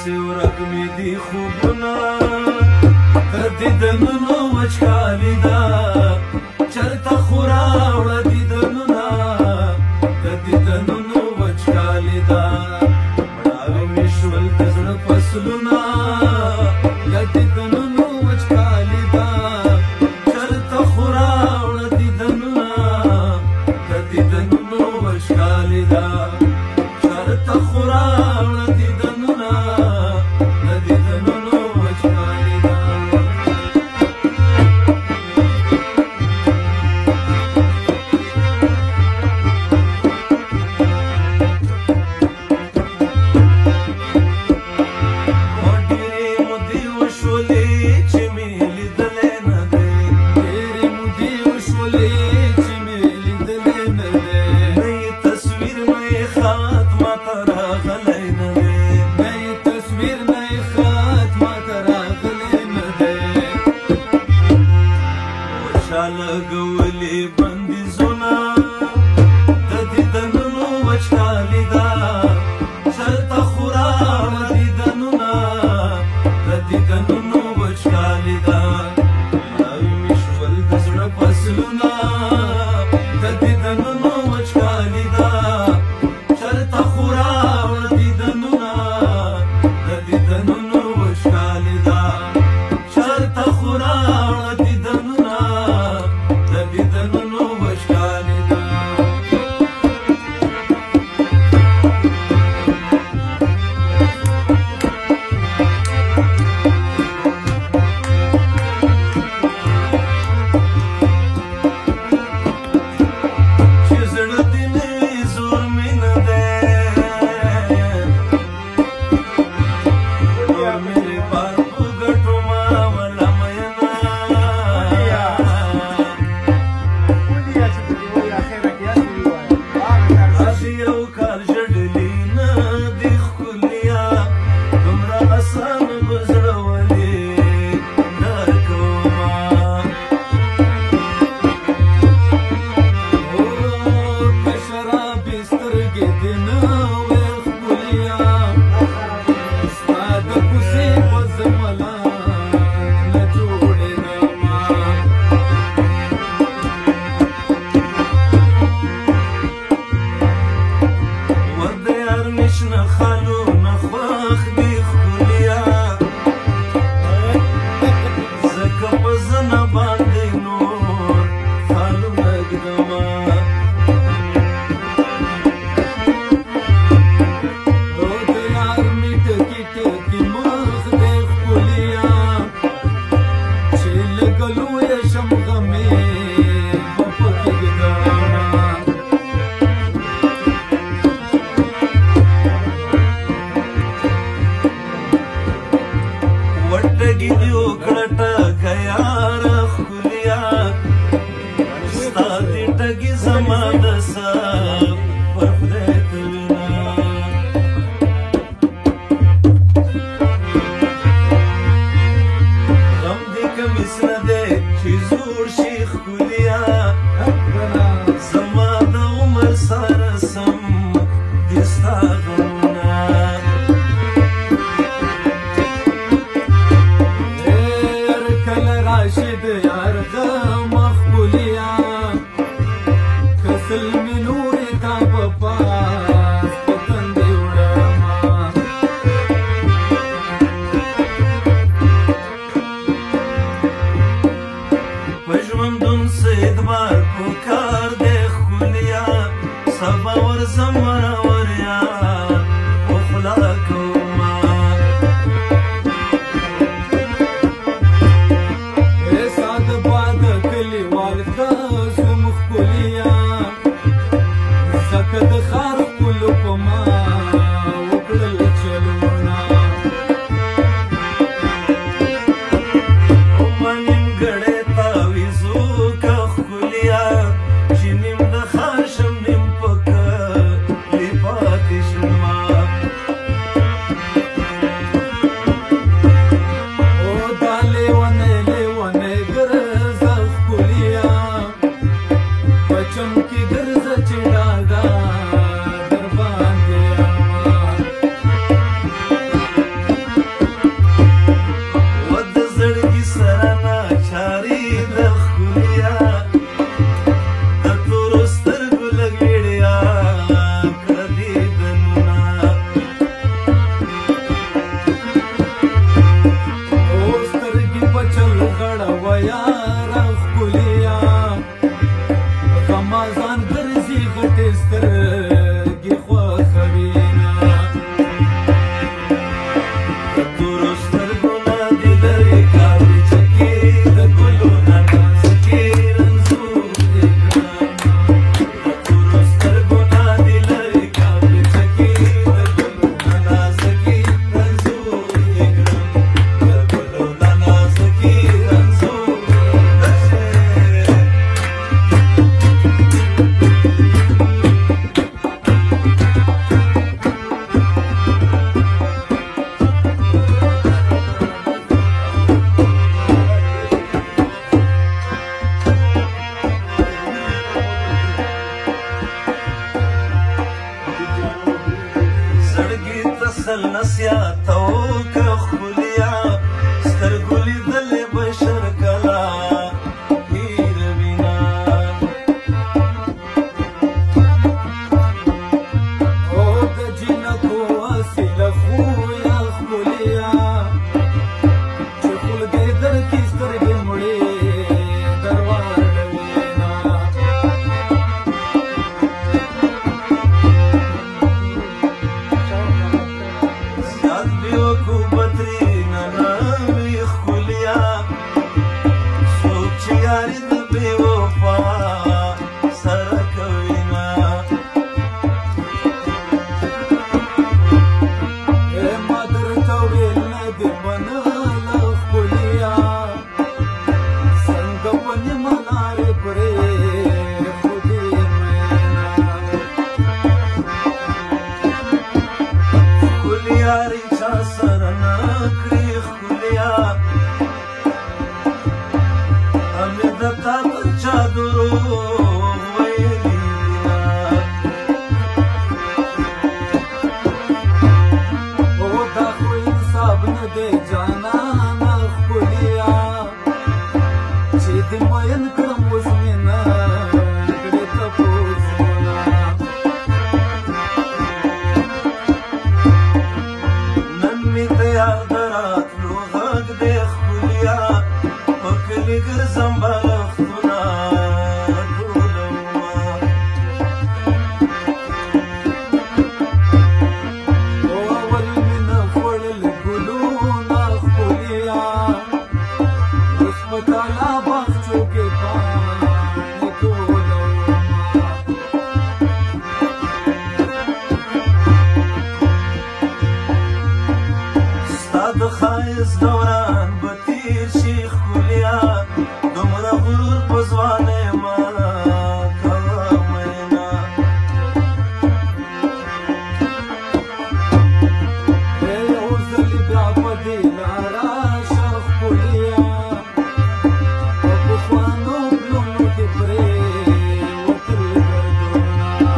داسې ورک مې دي خوبونه تر دیدنونو وچکالي ده چرته خو راوړه دیدنونه د دیدنونو وچکالي ده مړاوې مې شول د زړه فصلونه د دیدنونو وچکالي ده چرته خو راوړه دیدنونه د دیدنونو وچکالي ده چرته خو راوړه دیدنونه د دیدنونو وچکالي ده لګولې بندیزونه د دیدنونو وچکالي ده چرته خو راوړه دیدنونه د دیدنونو وچکالي ده مړاوې مې شول د زړه فصلونه د دیدنونو وچکالي ده چرته خو راوړه دیدنونه د دیدنونو وچکالي ده چرته خو راوړه دیدنونه دیدنونو وچکالي ده چې زړه دې نه وي زور مې نه دی نور مې بار په ګټو ما ولا مینه یو کال ژړلي نه دي ښکلیا دومره اسانه به زړه ولې درکومه که شرابې سترګې دې نه وې ښکلیا ستا د کوڅې په زمله نه جوړېدمه نشنه خالونه خوښ دي ښکلیا ځکه په زنه باندې نور خالونه ږدمه او د یار مې ټکي ټکي مخ دی ښکلیا چې لږه لویه شم غمې به پکې ږدمه وټګي دې وکړه ټکه یاره ښکلیا ستا دې ټګي زما د سر پر خدای ته وینه غم دې کمیس نه دی چې زوړ شي ښکلیا زما د عمر سره سم دې ستا غمونه راشد یار غم ښکلیا کسل مې نورې تا په پاس په تندې وړمه په ژوندون څه اعتبار په کار دی ښکلیا سبا ورځم ورور یار په خوله کومه کلیوال ته زوم ښکلیا ځکه د ښار ښکلو په ما وکړل چلونه او ما نیمګړی تاویزو که ښکلیا چې نیم د ښار شم نیم په کلیپا ځل نصیحت وکړه ښکلیا سترګو لیدلې بشر کله هېروي نه او د جنکو اصیله خویه ښکلیا چې خولګۍ درکې سترګې مړې درواړوي نه زیات بېوکو بدرینه نه وي ښکلیا څوک چې یاري د بېوفا سره کوي نه ما درته ویل نه دې منله ښکلیا څنګه په نیمه لارې پرېښودې میینه ښکلې یاري چا سره نه کړي ښکلیا امې د تا ته چا دروغ ویلي نه او دا خو انصاف نه دی جانانه ښکلیا چې دې مین کړم اوس مې نه کړې تپوسونه نن مې د یار د راتلو غږ دی ښکلیا په کلي ګرځم بالښتونه ټولومه او اول مې نه خوړل ګلونه ښکلیا اوس په تالا باغچو کې پاڼې ټولومه ستا د ښایست دوران به تېر شي ښکلیا دومره غرور په ځوانۍ مه کوه میینه یو ځل بیا په دې لاره شه ښکلیا په پخوانو پلونو کې پرېوتل ګردونه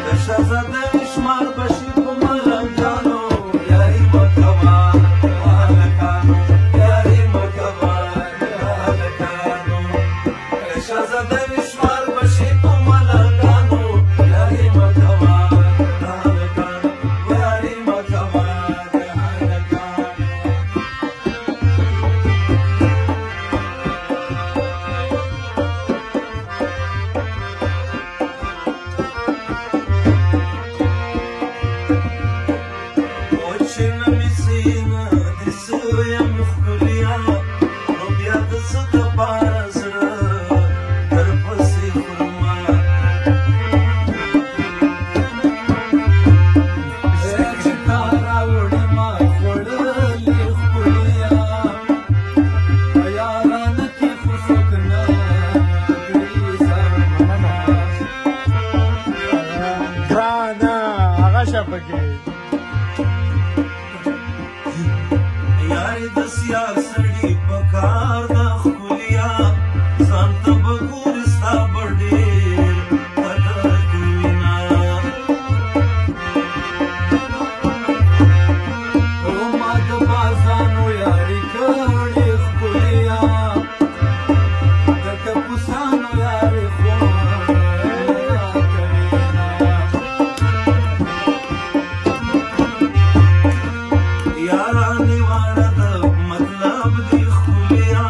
د شهزاده شمار به شي په ملنګانو یاري مه کوه هلکانو یاري مه کوه هلکانو د شهزاده شمار به شي په ملنګانو یاري مه کوه هلکانو یاري مه کوه هلکانو او چې نه مې سینه دې څه یم ښکلیا نو بیا د څه دپاره زړه درپسې خورمه چې تا راوړې ما خوړلې ښکلیا په یارانه کې خو څوک نه کړي زمانه ګرانه هغه شه پکې یاري د سیال سړي په کار ده ښکلیا ځان ته به ګورې ستا به ډېر قدر کوي نه او ما د بازانو یاري کړې ښکلیا د ټپوسانو یاري خو نه کوي یارانې واړه د مطلب دي ښکلیا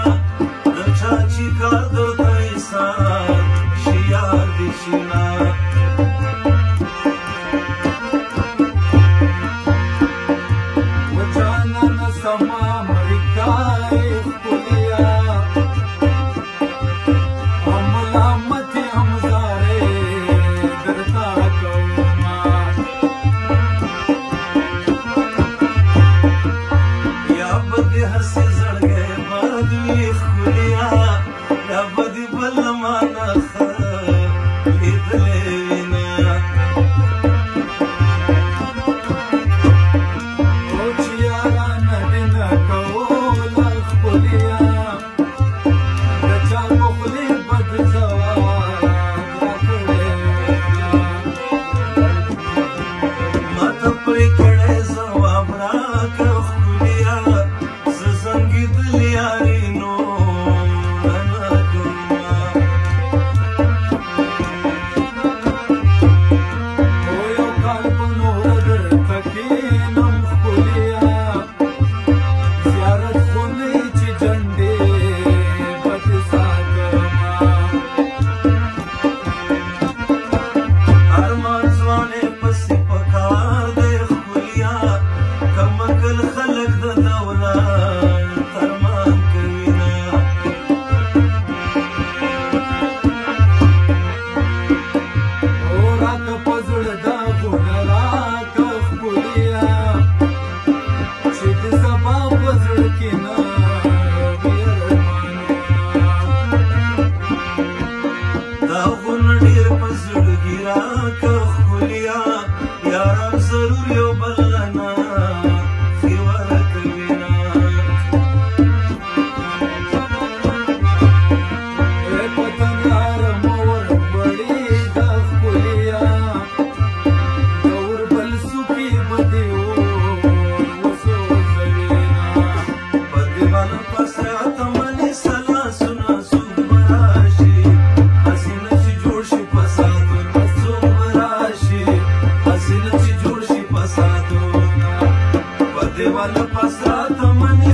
یاران ضرور یو بلغنا خیواره کوینا اے پتن یار مور بڑی د خپلیا دور بل سپی بدیو وسو زوینا بدیوان پسرات منی سلا سنا سوبراشی حسینه چې جوړ شي فسادون سوبراشي حسینه چې جوړ شي فسادون بدیوان پسرات منی